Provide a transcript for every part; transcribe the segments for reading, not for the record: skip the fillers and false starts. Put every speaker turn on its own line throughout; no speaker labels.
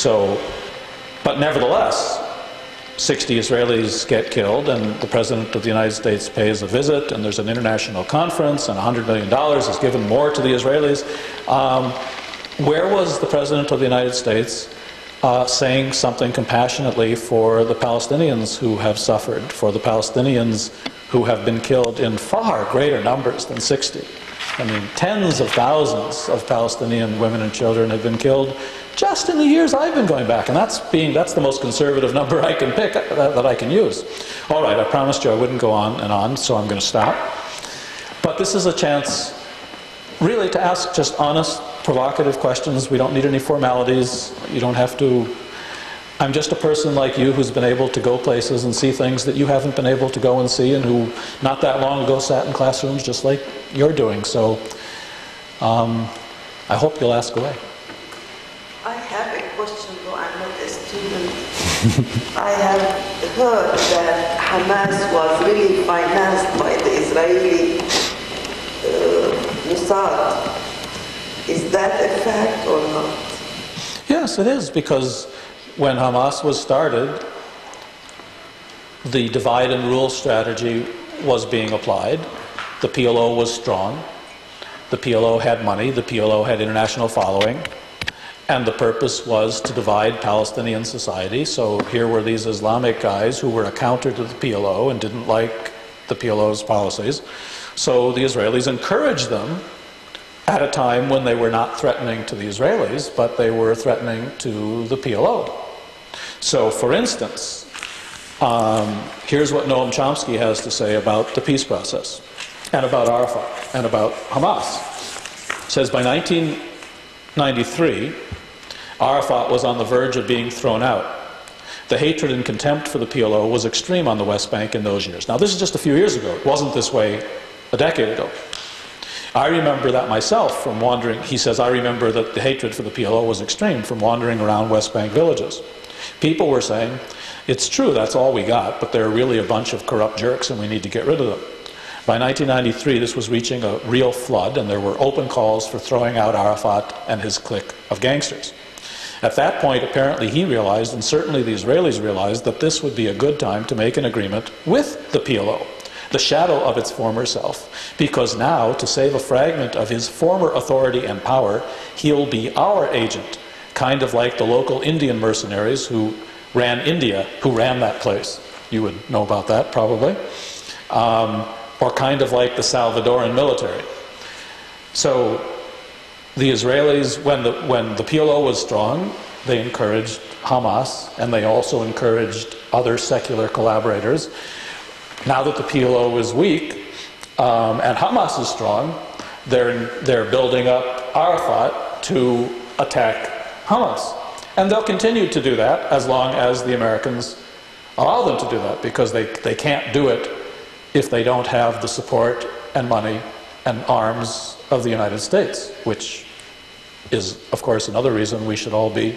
So, but nevertheless, 60 Israelis get killed, and the President of the United States pays a visit, and there's an international conference, and $100 million is given more to the Israelis. Where was the President of the United States saying something compassionately for the Palestinians who have suffered, for the Palestinians who have been killed in far greater numbers than 60? I mean, tens of thousands of Palestinian women and children have been killed just in the years I've been going back, and that's the most conservative number I can pick, that I can use. All right, I promised you I wouldn't go on and on, so I'm going to stop. But this is a chance really to ask just honest, provocative questions. We don't need any formalities. You don't have to... I'm just a person like you who's been able to go places and see things that you haven't been able to go and see, and who not that long ago sat in classrooms just like you're doing. So I hope you'll ask away.
I have a question, though I'm not a student. I have heard that Hamas was really financed by the Israeli Mossad. Is that a fact or not?
Yes, it is, because when Hamas was started, the divide and rule strategy was being applied. The PLO was strong. The PLO had money. The PLO had international following. And the purpose was to divide Palestinian society. So here were these Islamic guys who were a counter to the PLO and didn't like the PLO's policies. So the Israelis encouraged them at a time when they were not threatening to the Israelis, but they were threatening to the PLO. So, for instance, here's what Noam Chomsky has to say about the peace process, and about Arafat, and about Hamas. He says, by 1993, Arafat was on the verge of being thrown out. The hatred and contempt for the PLO was extreme on the West Bank in those years. Now, this is just a few years ago. It wasn't this way a decade ago. I remember that myself from wandering. He says, I remember that the hatred for the PLO was extreme from wandering around West Bank villages. People were saying, it's true, that's all we got, but they're really a bunch of corrupt jerks and we need to get rid of them. By 1993, this was reaching a real flood, and there were open calls for throwing out Arafat and his clique of gangsters. At that point, apparently he realized, and certainly the Israelis realized, that this would be a good time to make an agreement with the PLO, the shadow of its former self, because now, to save a fragment of his former authority and power, he'll be our agent, kind of like the local Indian mercenaries who ran India, who ran that place. You would know about that, probably. Or kind of like the Salvadoran military. So the Israelis, when the PLO was strong, they encouraged Hamas, and they also encouraged other secular collaborators. Now that the PLO is weak, and Hamas is strong, they're building up Arafat to attack Hamas. And they'll continue to do that as long as the Americans allow them to do that, because they can't do it if they don't have the support and money and arms of the United States, which is, of course, another reason we should all be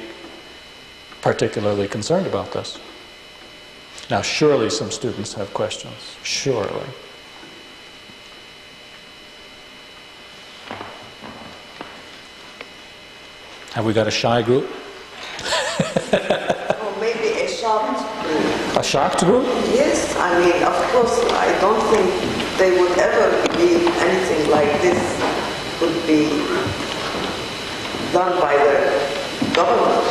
particularly concerned about this. Now, surely some students have questions. Surely. Have we got a shy group?
Or maybe a shocked group.
A shocked group?
Yes, I mean, of course, I don't think they would ever believe anything like this could be done by the government.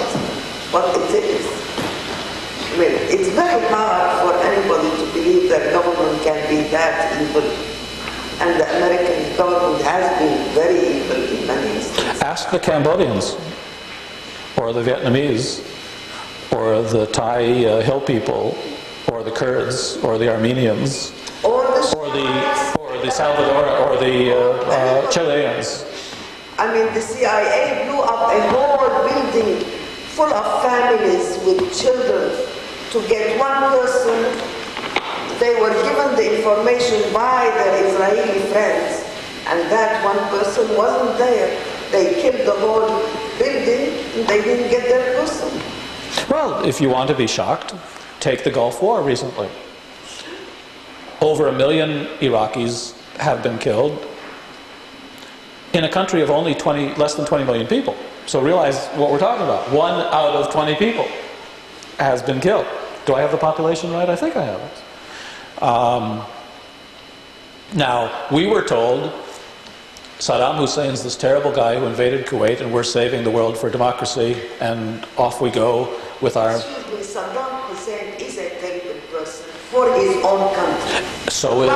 But it is. I mean, it's very hard for anybody to believe that government can be that evil. And the American government has been very evil in many instances.
Ask the Cambodians, or the Vietnamese, or the Thai Hill people, or the Kurds, or the Armenians, or the Salvador, or the Chileans.
I mean, the CIA blew up a whole building full of families with children to get one person. They were given the information by their Israeli friends, and that one person wasn't there. They killed the whole building, and they didn't get their person.
Well, if you want to be shocked, take the Gulf War recently. Over 1 million Iraqis have been killed in a country of only less than 20 million people. So realize what we're talking about. 1 out of 20 people has been killed. Do I have the population right? I think I have it. Now, we were told Saddam Hussein's this terrible guy who invaded Kuwait and we're saving the world for democracy, and off we go with our...
Excuse me, Saddam Hussein is a terrible person for his own country.
So is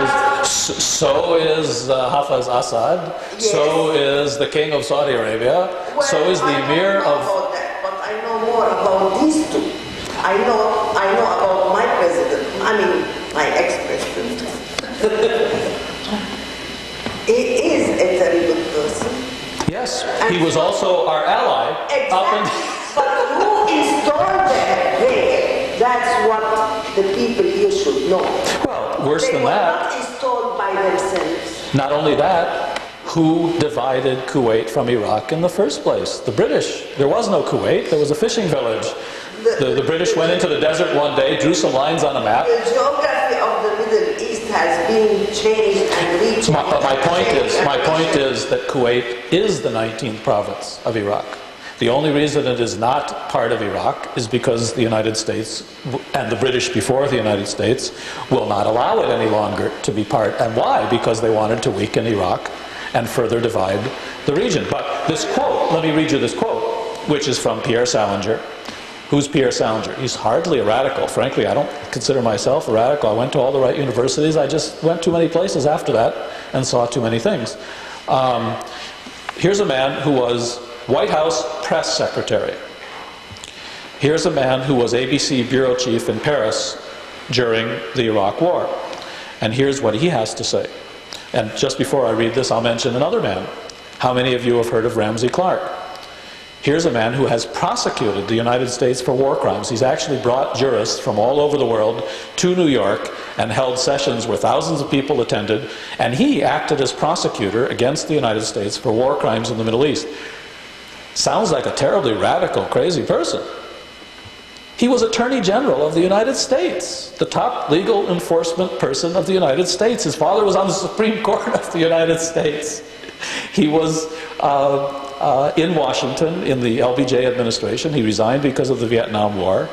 Hafez Assad,
yes.
So is the king of Saudi Arabia,
well,
so is the emir of...
about that, but I know more about these two. I know about my president, I mean my ex-president. He is a terrible person.
Yes, and he was also our ally.
Exactly. But who installed them there? That's what the people here should know.
Well, worse than that.
They were not installed by themselves.
Not only that, who divided Kuwait from Iraq in the first place? The British. There was no Kuwait, there was a fishing village. The British went into the desert one day, drew some lines on a map.
The geography of the Middle East has been changed and rechanged.
My point is that Kuwait is the 19th province of Iraq. The only reason it is not part of Iraq is because the United States and the British before the United States will not allow it any longer to be part. And why? Because they wanted to weaken Iraq and further divide the region. But this quote, let me read you this quote, which is from Pierre Salinger. Who's Pierre Salinger? He's hardly a radical. Frankly, I don't consider myself a radical. I went to all the right universities. I just went too many places after that and saw too many things. Here's a man who was White House press secretary. Here's a man who was ABC bureau chief in Paris during the Iraq War. And here's what he has to say. And just before I read this, I'll mention another man. How many of you have heard of Ramsey Clark? Here's a man who has prosecuted the United States for war crimes. He's actually brought jurists from all over the world to New York and held sessions where thousands of people attended, and he acted as prosecutor against the United States for war crimes in the Middle East. Sounds like a terribly radical, crazy person. He was Attorney General of the United States, the top legal enforcement person of the United States. His father was on the Supreme Court of the United States. He was in Washington in the LBJ administration. He resigned because of the Vietnam War.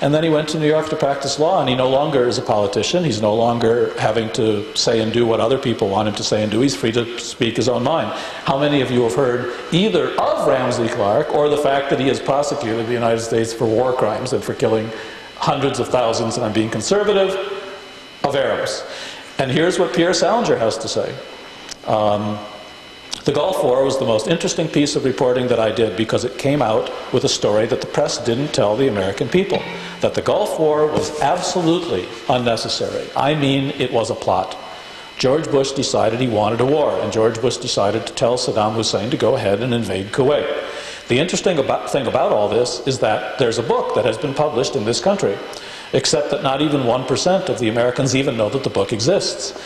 And then he went to New York to practice law, and he no longer is a politician. He's no longer having to say and do what other people want him to say and do. He's free to speak his own mind. How many of you have heard either of Ramsey Clark or the fact that he has prosecuted the United States for war crimes and for killing hundreds of thousands, and I'm being conservative, of Arabs? And here's what Pierre Salinger has to say. The Gulf War was the most interesting piece of reporting that I did because it came out with a story that the press didn't tell the American people. That the Gulf War was absolutely unnecessary. I mean, it was a plot. George Bush decided he wanted a war, and George Bush decided to tell Saddam Hussein to go ahead and invade Kuwait. The interesting thing about all this is that there's a book that has been published in this country, except that not even 1% of the Americans even know that the book exists.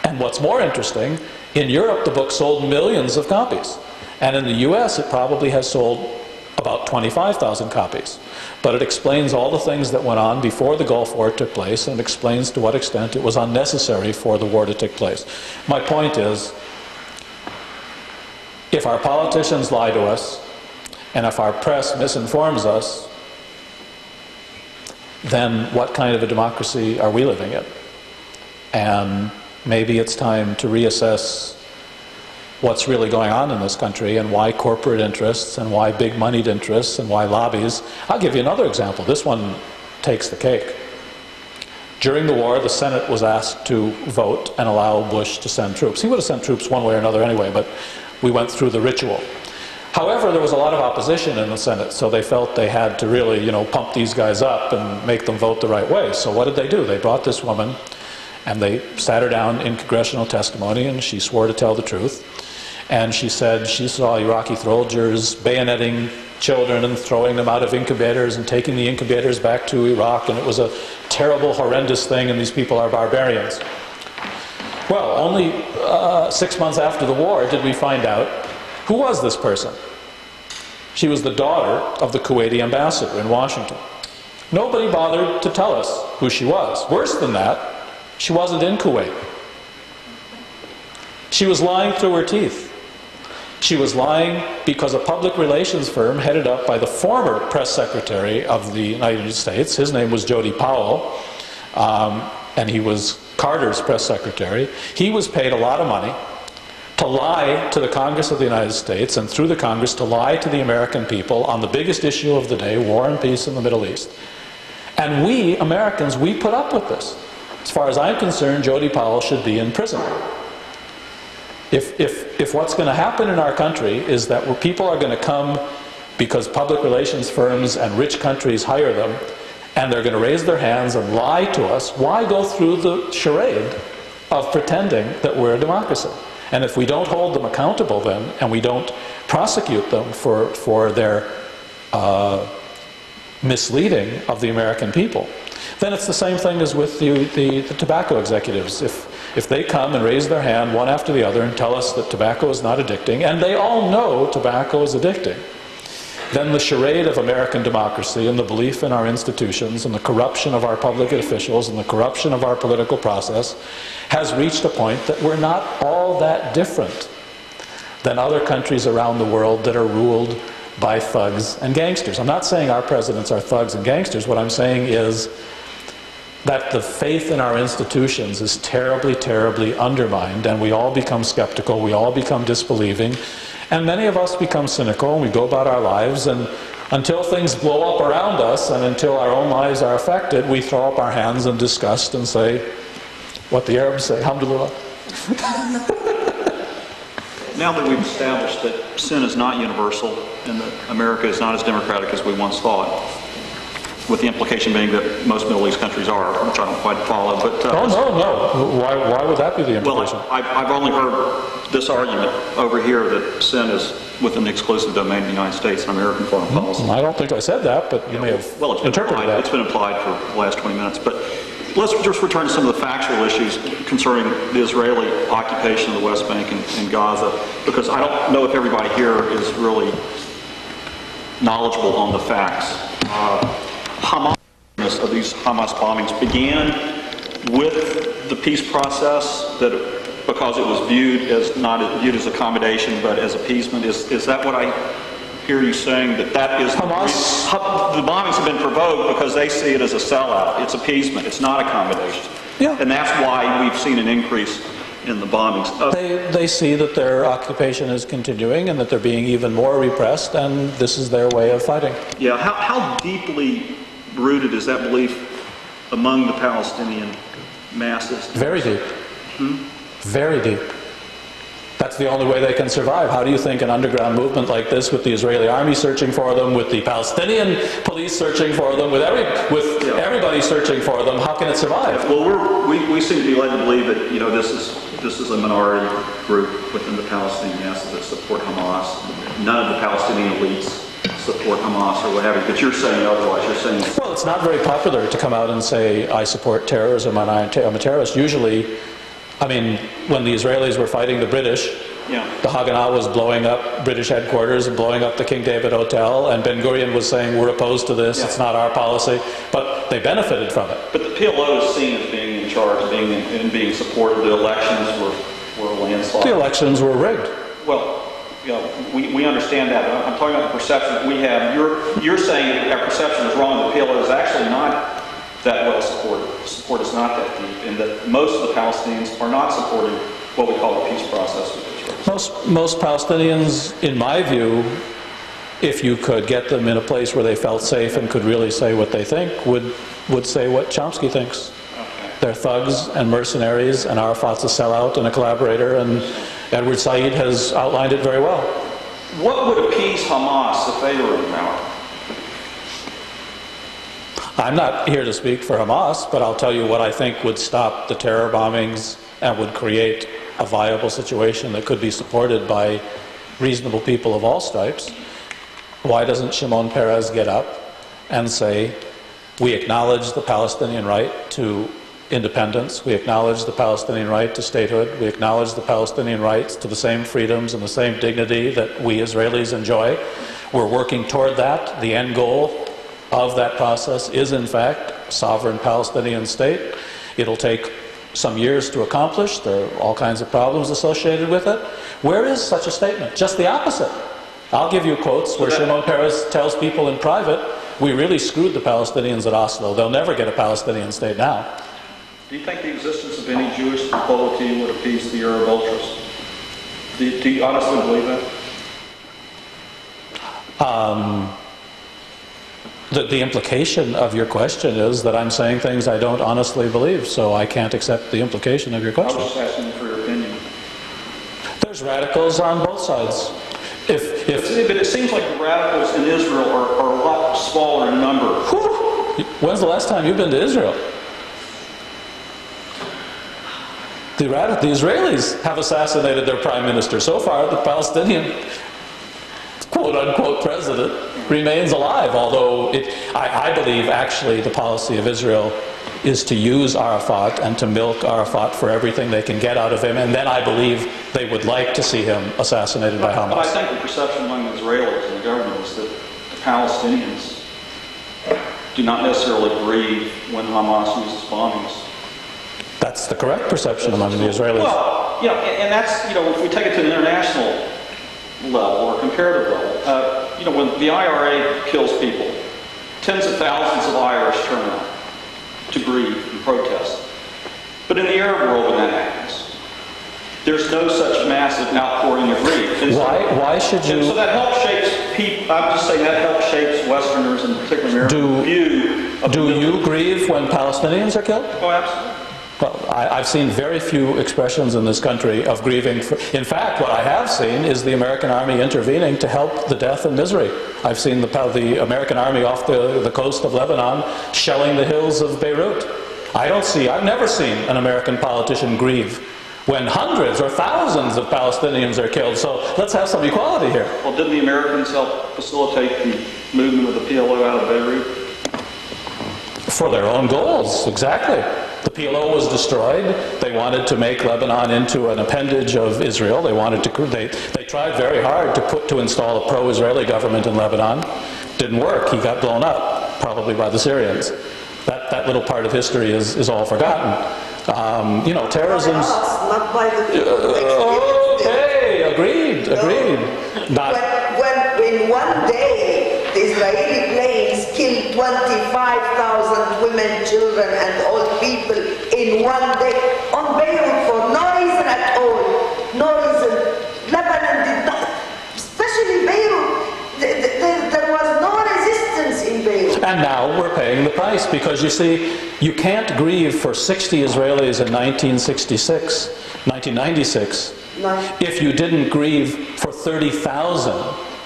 And what's more interesting, in Europe the book sold millions of copies, and in the US it probably has sold about 25,000 copies. But it explains all the things that went on before the Gulf War took place, and it explains to what extent it was unnecessary for the war to take place. My point is, if our politicians lie to us, and if our press misinforms us, then what kind of a democracy are we living in? And maybe it's time to reassess what's really going on in this country and why corporate interests and why big moneyed interests and why lobbies. I'll give you another example. This one takes the cake. During the war, the Senate was asked to vote and allow Bush to send troops. He would have sent troops one way or another anyway, but we went through the ritual. However, there was a lot of opposition in the Senate, so they felt they had to really, pump these guys up and make them vote the right way. So what did they do? They brought this woman, and they sat her down in congressional testimony, and she swore to tell the truth. And she said she saw Iraqi soldiers bayoneting children and throwing them out of incubators and taking the incubators back to Iraq, and it was a terrible, horrendous thing, and these people are barbarians. Well, only 6 months after the war did we find out who was this person. She was the daughter of the Kuwaiti ambassador in Washington. Nobody bothered to tell us who she was. Worse than that, she wasn't in Kuwait. She was lying through her teeth. She was lying because a public relations firm headed up by the former press secretary of the United States, his name was Jody Powell, and he was Carter's press secretary. He was paid a lot of money to lie to the Congress of the United States, and through the Congress to lie to the American people on the biggest issue of the day, war and peace in the Middle East. And we, Americans, we put up with this. As far as I'm concerned, Jody Powell should be in prison. If what's going to happen in our country is that where people are going to come because public relations firms and rich countries hire them, and they're going to raise their hands and lie to us, why go through the charade of pretending that we're a democracy? And if we don't hold them accountable then, and we don't prosecute them for their misleading of the American people, then it's the same thing as with the tobacco executives. If they come and raise their hand one after the other and tell us that tobacco is not addicting, and they all know tobacco is addicting, then the charade of American democracy and the belief in our institutions and the corruption of our public officials and the corruption of our political process has reached a point that we're not all that different than other countries around the world that are ruled by thugs and gangsters. I'm not saying our presidents are thugs and gangsters. What I'm saying is that the faith in our institutions is terribly, terribly undermined, and we all become skeptical, we all become disbelieving, and many of us become cynical, and we go about our lives, and until things blow up around us, and until our own lives are affected, we throw up our hands in disgust and say, what the Arabs say, alhamdulillah.
Now that we've established that sin is not universal, and that America is not as democratic as we once thought, with the implication being that most Middle East countries are, which I don't quite follow. But
no. Why would that be the implication?
Well, I've only heard this argument over here that sin is within the exclusive domain of the United States and American foreign policy.
I don't think I said that, but you may have interpreted that.
It's been implied for the last 20 minutes. But let's just return to some of the factual issues concerning the Israeli occupation of the West Bank and Gaza, because I don't know if everybody here is really knowledgeable on the facts. Hamas, of these Hamas bombings began with the peace process, that because it was viewed as not viewed as accommodation but as appeasement. Is that what I hear you saying, that is
Hamas?
The bombings have been provoked because they see it as a sellout. It's appeasement. It's not accommodation.
Yeah.
And that's why we've seen an increase in the bombings.
They see that their occupation is continuing and that they're being even more repressed, and this is their way of fighting.
Yeah. How deeply rooted is that belief among the Palestinian masses?
Very deep. Very deep. That's the only way they can survive. How do you think an underground movement like this, with the Israeli army searching for them, with the Palestinian police searching for them, with everybody searching for them, how can it survive?
Well, we seem to be led to believe that this is a minority group within the Palestinian masses that support Hamas. None of the Palestinian elites support Hamas or what have you. But you're saying otherwise. You're saying,
well, it's not very popular to come out and say I support terrorism and I'm a terrorist. Usually, I mean, when the Israelis were fighting the British, the Haganah was blowing up British headquarters and blowing up the King David Hotel, and Ben Gurion was saying, we're opposed to this, it's not our policy, but they benefited from it. But
the PLO is seen as being in charge, being supported. The elections were a landslide.
The elections were rigged.
Well, we understand that. I'm talking about the perception that we have. You're saying our perception is wrong. The PLO is actually not that well supported. The support is not that deep, and that most of the Palestinians are not supporting what we call the peace process with Israel.
Most Palestinians, in my view, if you could get them in a place where they felt safe and could really say what they think, would say what Chomsky thinks.
Okay.
They're thugs and mercenaries, and Arafat's a sellout and a collaborator, and Edward Said has outlined it very well.
What would appease Hamas if they were in power?
I'm not here to speak for Hamas, but I'll tell you what I think would stop the terror bombings and would create a viable situation that could be supported by reasonable people of all stripes. Why doesn't Shimon Peres get up and say, we acknowledge the Palestinian right to independence, we acknowledge the Palestinian right to statehood, we acknowledge the Palestinian rights to the same freedoms and the same dignity that we Israelis enjoy. We're working toward that. The end goal of that process is, in fact, a sovereign Palestinian state. It'll take some years to accomplish. There are all kinds of problems associated with it. Where is such a statement? Just the opposite. I'll give you quotes where Shimon Peres tells people in private, we really screwed the Palestinians at Oslo. They'll never get a Palestinian state now.
Do you think the existence of any Jewish polity would appease the Arab ultras? Do you honestly believe that?
The implication of your question is that I'm saying things I don't honestly believe, so I can't accept the implication of your
I
question.
was just asking for your opinion.
There's radicals on both sides.
But it seems like the radicals in Israel are a lot smaller in number.
Whew. When's the last time you've been to Israel? The Israelis have assassinated their prime minister. So far, the Palestinian quote-unquote president remains alive, although I believe actually the policy of Israel is to use Arafat and to milk Arafat for everything they can get out of him, and then I believe they would like to see him assassinated by Hamas.
But I think the perception among the Israelis and the government is that the Palestinians do not necessarily grieve when Hamas uses bombings.
That's the correct perception among the Israelis.
Well, and that's, if we take it to an international level or comparative level, when the IRA kills people, tens of thousands of Irish turn out to grieve and protest. But in the Arab world, when that happens, there's no such massive outpouring of grief.
Why should you?
So that helps shapes people. I'm just saying that helps shapes Westerners and particularly American view.
Do you grieve when Palestinians are killed?
Oh, absolutely.
Well, I've seen very few expressions in this country of grieving. In fact, what I have seen is the American Army intervening to help the death and misery. I've seen the American Army off the coast of Lebanon shelling the hills of Beirut. I've never seen an American politician grieve when hundreds or thousands of Palestinians are killed. So let's have some equality here.
Well, didn't the Americans help facilitate the movement of the PLO out of Beirut?
For their own goals, exactly. The PLO was destroyed. They wanted to make Lebanon into an appendage of Israel. They tried very hard to install a pro-Israeli government in Lebanon. Didn't work. He got blown up, probably by the Syrians. That little part of history is all forgotten. Terrorism's...
Not by the
okay, agreed.
When in one day the Israeli planes killed 25,000 women, children and old people in one day on Beirut for no reason at all. No reason. Lebanon did not, especially Beirut, there was no resistance in Beirut.
And now we're paying the price because you see, you can't grieve for 60 Israelis in 1996, if you didn't grieve for 30,000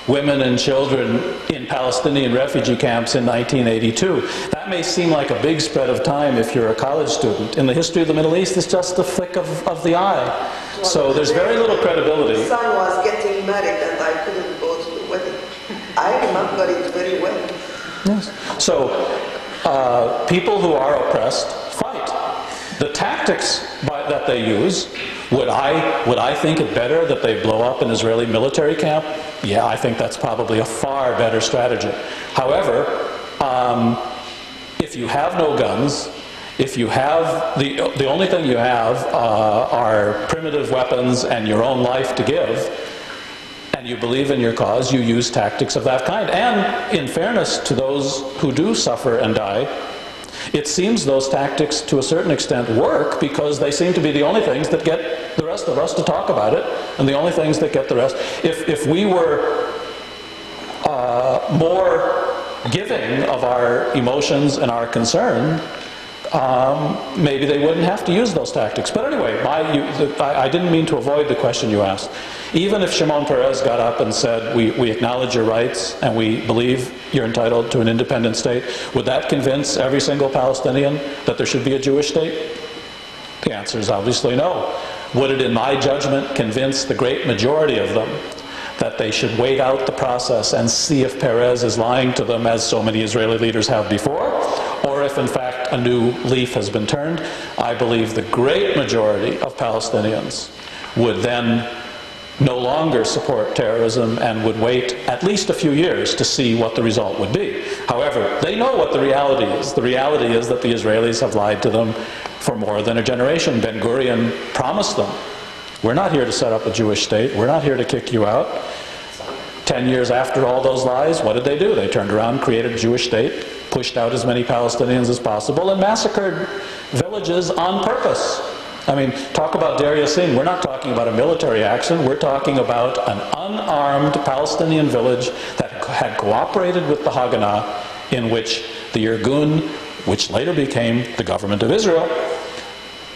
women and children in Palestinian refugee camps in 1982. That may seem like a big spread of time if you're a college student. In the history of the Middle East, it's just a flick of the eye.
Well,
so there's very little credibility.
My son was getting married and I couldn't go to the wedding. I remember it very well.
Yes. So people who are oppressed fight. The tactics that they use, would I think it better that they blow up an Israeli military camp? Yeah, I think that's probably a far better strategy. However, if you have no guns, if you have the only thing you have are primitive weapons and your own life to give, and you believe in your cause, you use tactics of that kind. And in fairness to those who do suffer and die, it seems those tactics to a certain extent work because they seem to be the only things that get the rest of us to talk about it, and the only things that get the rest. If we were more giving of our emotions and our concern, maybe they wouldn't have to use those tactics. But anyway, I didn't mean to avoid the question you asked. Even if Shimon Peres got up and said, we acknowledge your rights and we believe you're entitled to an independent state, would that convince every single Palestinian that there should be a Jewish state? The answer is obviously no. Would it, in my judgment, convince the great majority of them that they should wait out the process and see if Peres is lying to them, as so many Israeli leaders have before, or if in fact a new leaf has been turned? I believe the great majority of Palestinians would then no longer support terrorism and would wait at least a few years to see what the result would be. However, they know what the reality is. The reality is that the Israelis have lied to them for more than a generation. Ben Gurion promised them, we're not here to set up a Jewish state, we're not here to kick you out. 10 years after all those lies, what did they do? They turned around, created a Jewish state, pushed out as many Palestinians as possible, and massacred villages on purpose. I mean, talk about Deria Singh. We're not talking about a military action. We're talking about an unarmed Palestinian village that had cooperated with the Haganah, in which the Irgun, which later became the government of Israel,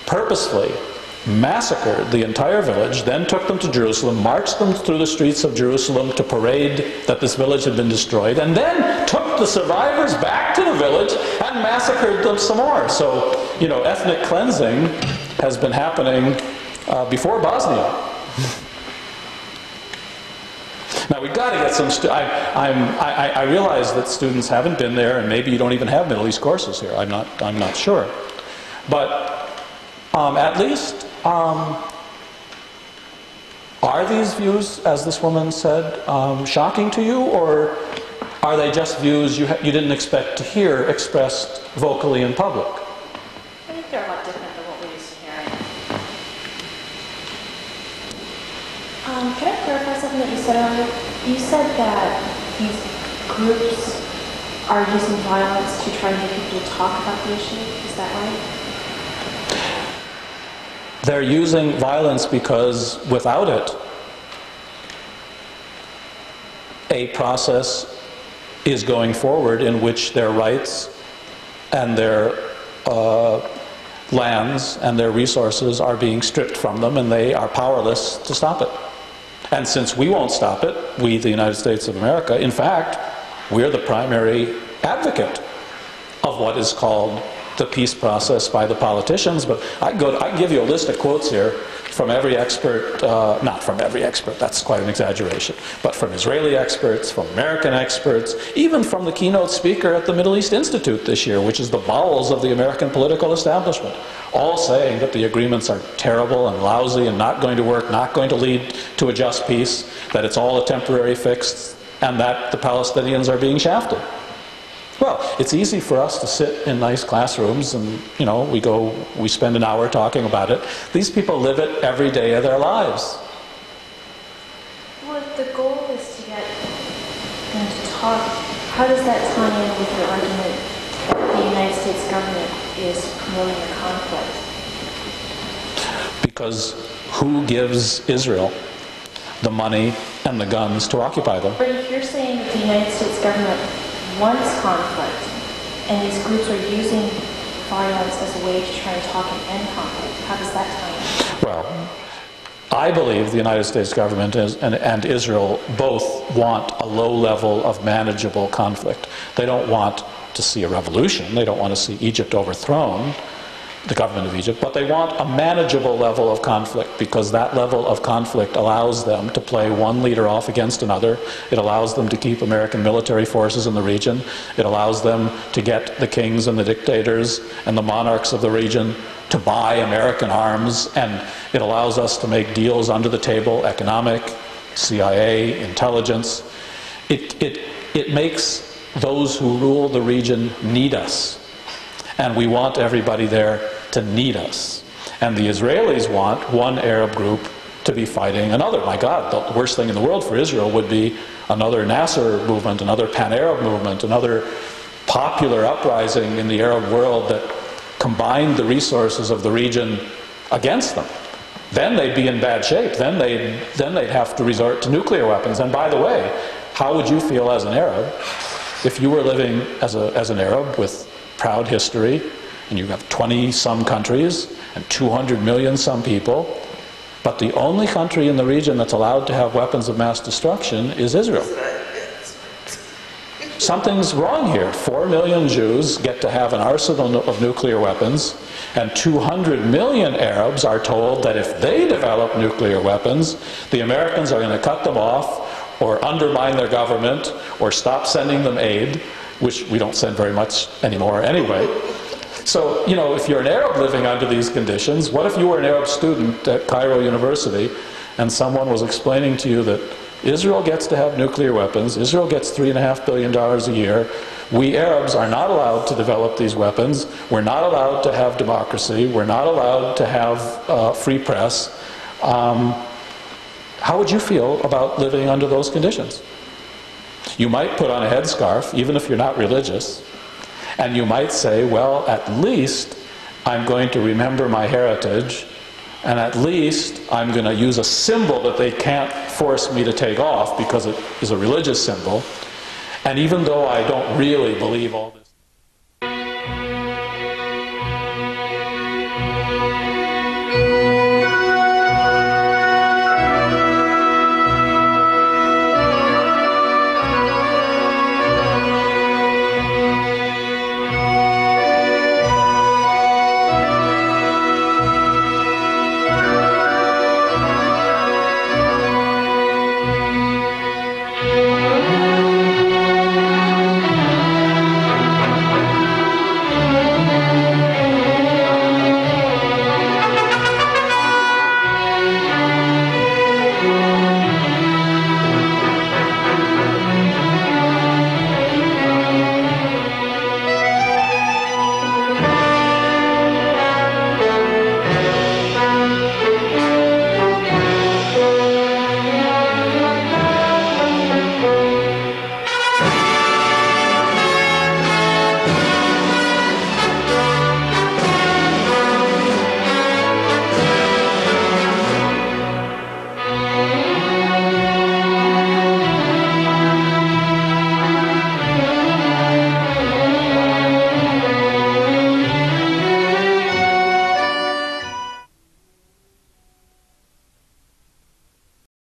purposefully massacred the entire village, then took them to Jerusalem, marched them through the streets of Jerusalem to parade that this village had been destroyed, and then took the survivors back to the village and massacred them some more. So, you know, ethnic cleansing has been happening before Bosnia. Now we've got to get some. I realize that students haven't been there, and maybe you don't even have Middle East courses here. I'm not sure, but at least are these views, as this woman said, shocking to you, or are they just views you didn't expect to hear expressed vocally in public?
I think they're a lot different than what we're used to hearing. Can I clarify something that you said earlier? You said that these groups are using violence to try and get people to talk about the issue. Is that right?
They're using violence because without it, a process is going forward in which their rights and their lands and their resources are being stripped from them, and they are powerless to stop it. And since we won't stop it, we, the United States of America, in fact, we're the primary advocate of what is called the peace process by the politicians. But I can give you a list of quotes here from every expert, not from every expert, that's quite an exaggeration, but from Israeli experts, from American experts, even from the keynote speaker at the Middle East Institute this year, which is the bowels of the American political establishment, all saying that the agreements are terrible and lousy and not going to work, not going to lead to a just peace, that it's all a temporary fix, and that the Palestinians are being shafted. Well, it's easy for us to sit in nice classrooms and, you know, we spend an hour talking about it. These people live it every day of their lives.
Well, if the goal is to get them to talk, how does that tie in with your argument that the United States government is promoting a conflict?
Because who gives Israel the money and the guns to occupy them?
But if you're saying that the United States government wants conflict, and these groups are using violence as a way to try and talk and end conflict, how does that tie in?
Well, I believe the United States government and Israel both want a low level of manageable conflict. They don't want to see a revolution. They don't want to see Egypt overthrown, the government of Egypt, but they want a manageable level of conflict, because that level of conflict allows them to play one leader off against another. It allows them to keep American military forces in the region. It allows them to get the kings and the dictators and the monarchs of the region to buy American arms, and it allows us to make deals under the table, economic, CIA, intelligence. It makes those who rule the region need us, and we want everybody there to need us. And the Israelis want one Arab group to be fighting another. My God, the worst thing in the world for Israel would be another Nasser movement, another pan-Arab movement, another popular uprising in the Arab world that combined the resources of the region against them. Then they'd be in bad shape. Then they'd have to resort to nuclear weapons. And by the way, how would you feel as an Arab if you were living as an Arab with proud history, and you have 20-some countries and 200 million some people, but the only country in the region that's allowed to have weapons of mass destruction is Israel? Something's wrong here. 4 million Jews get to have an arsenal of nuclear weapons, and 200 million Arabs are told that if they develop nuclear weapons, the Americans are going to cut them off or undermine their government or stop sending them aid, which we don't send very much anymore anyway. So, you know, if you're an Arab living under these conditions, what if you were an Arab student at Cairo University and someone was explaining to you that Israel gets to have nuclear weapons, Israel gets $3.5 billion a year, we Arabs are not allowed to develop these weapons, we're not allowed to have democracy, we're not allowed to have free press, how would you feel about living under those conditions? You might put on a headscarf, even if you're not religious, and you might say, well, at least I'm going to remember my heritage, and at least I'm going to use a symbol that they can't force me to take off because it is a religious symbol. And even though I don't really believe all this